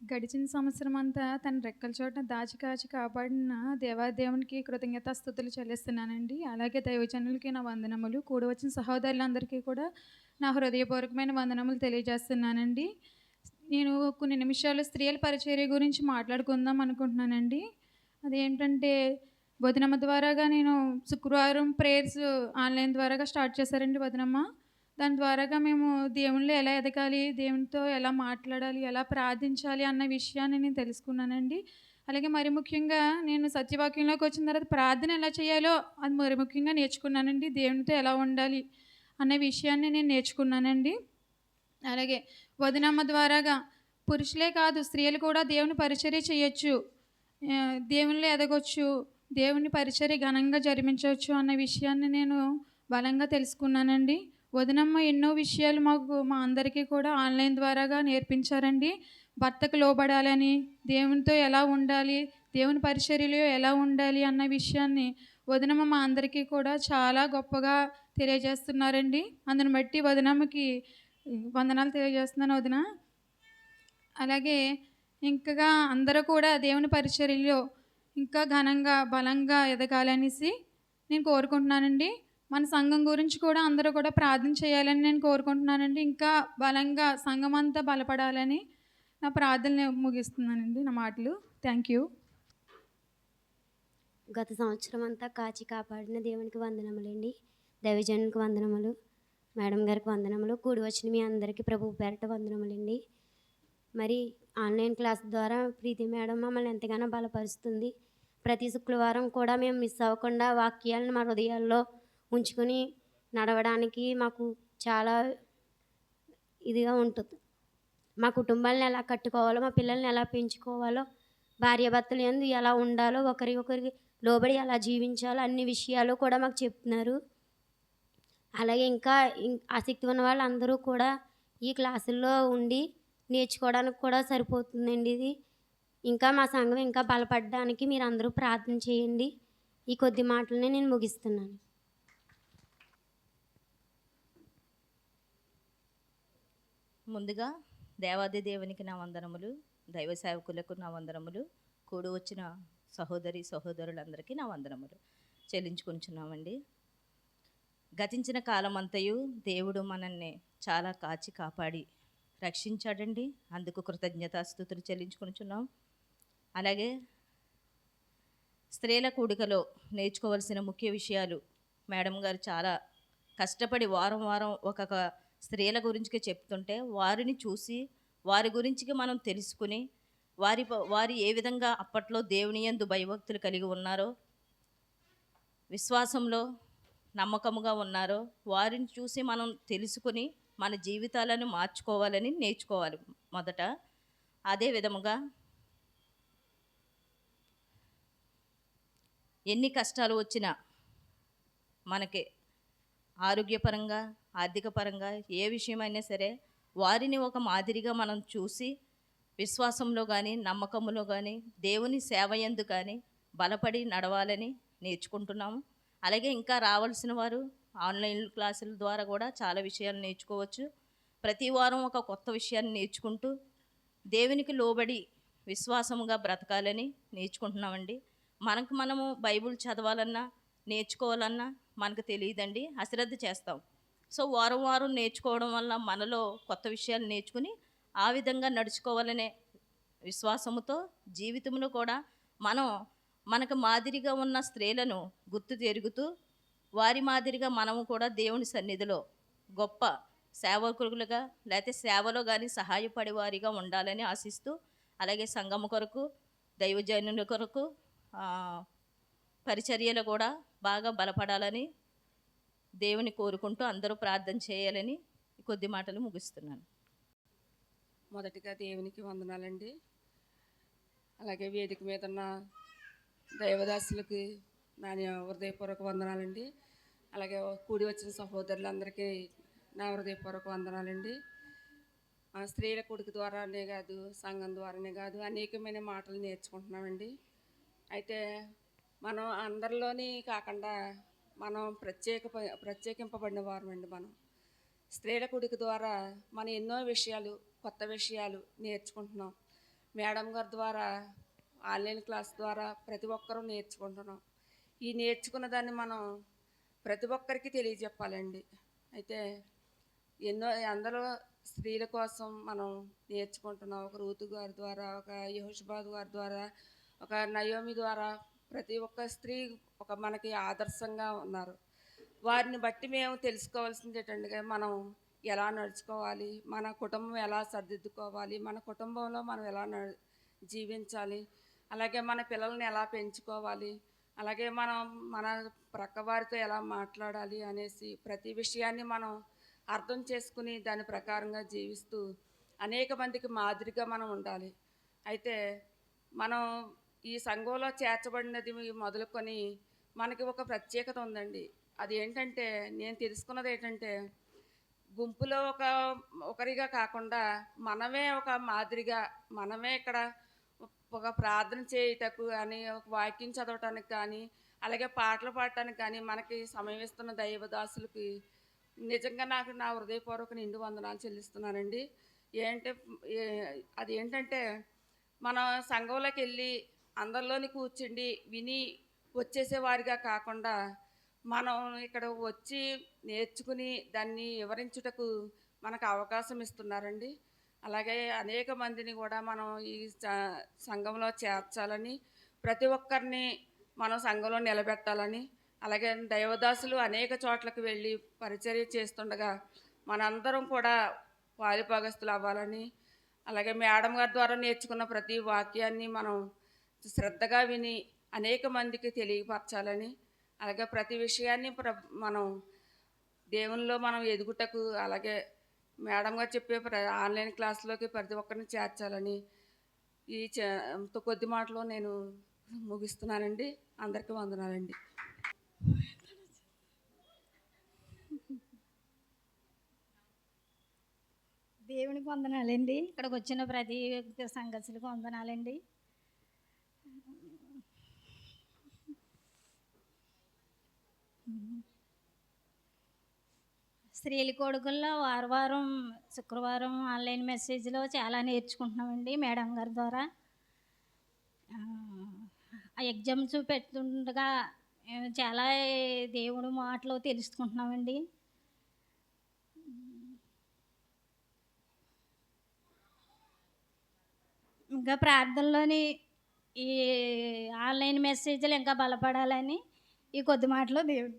గడిచిన సంవత్సరం అంతా తన రెక్కల చోటున దాచి కాచి కాపాడిన దేవాదేవునికి కృతజ్ఞతాస్తుతులు చెల్లిస్తున్నానండి. అలాగే దైవజనులకి నా వందనములు. కూడి వచ్చిన సహోదరులందరికీ కూడా నా హృదయపూర్వకమైన వందనములు తెలియజేస్తున్నానండి. నేను కొన్ని నిమిషాలు స్త్రీల పరిచర్య గురించి మాట్లాడుకుందాం అనుకుంటున్నానండి. అదేంటంటే వదినమ్మ ద్వారాగా నేను శుక్రవారం ప్రేయర్స్ ఆన్‌లైన్ ద్వారాగా స్టార్ట్ చేశారండి వదినమ్మ. దాని ద్వారాగా మేము దేవునిలో ఎలా ఎదగాలి, దేవునితో ఎలా మాట్లాడాలి, ఎలా ప్రార్థించాలి అన్న విషయాన్ని నేను తెలుసుకున్నానండి. అలాగే మరి ముఖ్యంగా నేను సత్యవాక్యంలోకి వచ్చిన తర్వాత ప్రార్థన ఎలా చేయాలో అది మరి ముఖ్యంగా నేర్చుకున్నానండి. దేవునితో ఎలా ఉండాలి అన్న విషయాన్ని నేను నేర్చుకున్నానండి. అలాగే వదినమ్మ ద్వారాగా పురుషులే కాదు స్త్రీలు కూడా దేవుని పరిచర్య చేయొచ్చు. దేవునిలో ఎదగొచ్చు. దేవుని పరిచర్య ఘనంగా జరిపించవచ్చు అన్న విషయాన్ని నేను బలంగా తెలుసుకున్నానండి. వదినమ్మ ఎన్నో విషయాలు మా అందరికీ కూడా ఆన్‌లైన్ ద్వారాగా నేర్పించారండి. భర్తకు లోబడాలని, దేవునితో ఎలా ఉండాలి, దేవుని పరిచర్యలో ఎలా ఉండాలి అన్న విషయాన్ని వదినమ్మ మా అందరికీ కూడా చాలా గొప్పగా తెలియజేస్తున్నారండి. అందుని బట్టి వదినమ్మకి వందనాలు తెలియజేస్తున్నాను వదిన. అలాగే ఇంకగా అందరూ కూడా దేవుని పరిచర్యలో ఇంకా ఘనంగా, బలంగా ఎదగాలనేసి నేను కోరుకుంటున్నానండి. మన సంఘం గురించి కూడా అందరూ కూడా ప్రార్థన చేయాలని నేను కోరుకుంటున్నానండి. ఇంకా బలంగా సంఘమంతా బలపడాలని నా ప్రార్థనలు ముగిస్తున్నానండి నా మాటలు. Thank you. గత సంవత్సరం అంతా కాచి కాపాడిన దేవునికి వందనములండి. దైవజనునికి వందనములు, మేడం గారికి వందనములు, కూడి వచ్చిన మీ అందరికీ ప్రభువు పేరట వందనములండి. మరి ఆన్లైన్ క్లాస్ ద్వారా ప్రీతి మేడం మమ్మల్ని ఎంతగానో బలపరుస్తుంది. ప్రతి శుక్రవారం కూడా మేము మిస్ అవ్వకుండా వాక్యాలను మా హృదయాల్లో ఉంచుకొని నడవడానికి మాకు చాలా ఇదిగా ఉంటుంది. మా కుటుంబాలను ఎలా కట్టుకోవాలో, మా పిల్లల్ని ఎలా పెంచుకోవాలో, భార్యాభర్తలు యందు ఎలా ఉండాలో, ఒకరికి లోబడి ఎలా జీవించాలో అన్ని విషయాలు కూడా మాకు చెప్తున్నారు. అలాగే ఇంకా ఆసక్తి ఉన్న వాళ్ళందరూ కూడా ఈ క్లాసుల్లో ఉండి నేర్చుకోవడానికి కూడా సరిపోతుందండి ఇది. ఇంకా మా సంఘం ఇంకా బలపడడానికి మీరందరూ ప్రార్థన చేయండి. ఈ కొద్ది మాటలని నేను ముగిస్తున్నాను. ముందుగా దేవాది దేవునికి నా వందనములు, దైవ సేవకులకు నా వందనములు, కూడి వచ్చిన సహోదరులందరికీ నా వందనములు చెల్లించుకుంటున్నామండి. గతించిన కాలమంతయు దేవుడు మనల్ని చాలా కాచి కాపాడి రక్షించాడండి. అందుకు కృతజ్ఞతాస్తుతులు చెల్లించుకుంటున్నాం. అలాగే స్త్రీల కూడికలో నేర్చుకోవాల్సిన ముఖ్య విషయాలు మేడం గారు చాలా కష్టపడి వారం వారం ఒక్కొక్క స్త్రీల గురించి చెప్తుంటే వారిని చూసి వారి గురించి మనం తెలుసుకుని వారి ఏ విధంగా అప్పట్లో దేవుని యందు భయభక్తులు కలిగి ఉన్నారో, విశ్వాసంలో నమ్మకముగా ఉన్నారో వారిని చూసి మనం తెలుసుకుని మన జీవితాలను మార్చుకోవాలని నేర్చుకోవాలి మొదట. అదే విధముగా ఎన్ని కష్టాలు వచ్చినా మనకి ఆరోగ్యపరంగా, ఆర్థిక పరంగా ఏ విషయమైనా సరే వారిని ఒక మాదిరిగా మనం చూసి విశ్వాసంలో కానీ, నమ్మకంలో కానీ, దేవుని సేవయందు కానీ బలపడి నడవాలని నేర్చుకుంటున్నాము. అలాగే ఇంకా రావాల్సిన వారు ఆన్లైన్ క్లాసుల ద్వారా కూడా చాలా విషయాలు నేర్చుకోవచ్చు. ప్రతి వారం ఒక కొత్త విషయాన్ని నేర్చుకుంటూ దేవునికి లోబడి విశ్వాసముగా బ్రతకాలని నేర్చుకుంటున్నామండి. మనము బైబిల్ చదవాలన్నా, నేర్చుకోవాలన్నా మనకు తెలియదండి, అశ్రద్ధ చేస్తాం. సో వారం వారం నేర్చుకోవడం వల్ల మనలో కొత్త విషయాలు నేర్చుకుని ఆ విధంగా నడుచుకోవాలనే విశ్వాసముతో జీవితంలో కూడా మనకు మాదిరిగా ఉన్న స్త్రీలను గుర్తు తిరుగుతూ వారి మాదిరిగా మనము కూడా దేవుని సన్నిధిలో గొప్ప సేవకులుగా లేకపోతే సేవలో కానీ సహాయపడే వారిగా ఉండాలని ఆశిస్తూ, అలాగే సంఘము కొరకు, దైవజనుల కొరకు పరిచర్యలు కూడా బాగా బలపడాలని దేవుని కోరుకుంటూ అందరూ ప్రార్థన చేయాలని కొద్ది మాటలు ముగిస్తున్నాను. మొదటిగా దేవునికి వందనాలండి. అలాగే వేదిక మీద ఉన్న దైవదాసులకి నా హృదయపూర్వక వందనాలండి. అలాగే కూడి వచ్చిన సహోదరులందరికీ నా హృదయపూర్వక వందనాలండి. స్త్రీల కొడుకు ద్వారానే కాదు, సంఘం ద్వారానే కాదు, అనేకమైన మాటలు నేర్చుకుంటున్నామండి. అయితే మనం అందరిలోని కాకుండా మనం ప్రత్యేకింపబడిన వారమండి. మనం స్త్రీల కొడుకు ద్వారా మనం ఎన్నో విషయాలు, కొత్త విషయాలు నేర్చుకుంటున్నాం. మేడం గారి ద్వారా ఆన్లైన్ క్లాస్ ద్వారా ప్రతి ఒక్కరూ నేర్చుకుంటున్నాం. ఈ నేర్చుకున్న దాన్ని మనం ప్రతి ఒక్కరికి తెలియజెప్పాలండి. అయితే అందులో స్త్రీల కోసం మనం నేర్చుకుంటున్నాం. ఒక రూతు గారి ద్వారా, ఒక యెహోషాబాతు గారి ద్వారా, ఒక నయోమి ద్వారా ప్రతి ఒక్క స్త్రీ ఒక మనకి ఆదర్శంగా ఉన్నారు. వారిని బట్టి మేము తెలుసుకోవాల్సింది ఏంటంటే మనం ఎలా నడుచుకోవాలి, మన కుటుంబం ఎలా సర్దిద్దుకోవాలి, మన కుటుంబంలో మనం ఎలా జీవించాలి, అలాగే మన పిల్లల్ని ఎలా పెంచుకోవాలి, అలాగే మనం మన ప్రక్కవారితో ఎలా మాట్లాడాలి అనేసి ప్రతి విషయాన్ని మనం అర్థం చేసుకుని దాని ప్రకారంగా జీవిస్తూ అనేక మందికి మాదిరిగా మనం ఉండాలి. అయితే మనం ఈ సంఘంలో చేర్చబడినది మొదలుకొని మనకి ఒక ప్రత్యేకత ఉందండి. అది ఏంటంటే నేను తెలుసుకున్నది ఏంటంటే గుంపులో ఒకరిగా కాకుండా మనమే ఒక మాదిరిగా మనమే ఇక్కడ ఒక ప్రార్థన చేయటకు కానీ, ఒక వాక్యం చదవటానికి కానీ, అలాగే పాటలు పాడటానికి కానీ మనకి సమయం ఇస్తున్న దైవదాసులకి నిజంగా నాకు నా హృదయపూర్వక నిండు వందనాలు చెల్లిస్తున్నానండి. ఏంటే అది ఏంటంటే మన సంఘంలోకి వెళ్ళి అందరిలోని కూర్చుండి విని వచ్చేసేవారిగా కాకుండా మనం ఇక్కడ వచ్చి నేర్చుకుని దాన్ని వివరించుటకు మనకు అవకాశం ఇస్తున్నారండి. అలాగే అనేక మందిని కూడా మనం ఈ సంఘంలో చేర్చాలని, ప్రతి ఒక్కరిని మనం సంఘంలో నిలబెట్టాలని, అలాగే దైవదాసులు అనేక చోట్లకు వెళ్ళి పరిచర్య చేస్తుండగా మనందరం కూడా పాలుభాగస్తులు అవ్వాలని, అలాగే మేడం గారి ద్వారా నేర్చుకున్న ప్రతి వాక్యాన్ని మనం శ్రద్ధగా విని అనేక మందికి తెలియపరచాలని, అలాగే ప్రతి విషయాన్ని మనం దేవునిలో మనం ఎదుగుటకు, అలాగే మేడం గారు చెప్పే ఆన్లైన్ క్లాసులోకి ప్రతి ఒక్కరిని చేర్చాలని ఈ కొద్ది మాటలో నేను ముగిస్తున్నానండి. అందరికీ వందనాలండి. దేవునికి వందనాలండి. ఇక్కడికి వచ్చిన ప్రతి ఒక్క సంఘస్థులకు వందనాలండి. స్త్రీల కొడుకుల్లో వారం శుక్రవారం ఆన్లైన్ మెసేజ్లో చాలా నేర్చుకుంటున్నామండి మేడం గారి ద్వారా. ఆ ఎగ్జామ్స్ పెడుతుండగా చాలా దేవుడి మాటలు తెలుసుకుంటున్నామండి. ఇంకా ప్రార్థనలోని ఈ ఆన్లైన్ మెసేజ్లు ఇంకా బలపడాలని ఈ కొద్ది మాటలో దేవుడు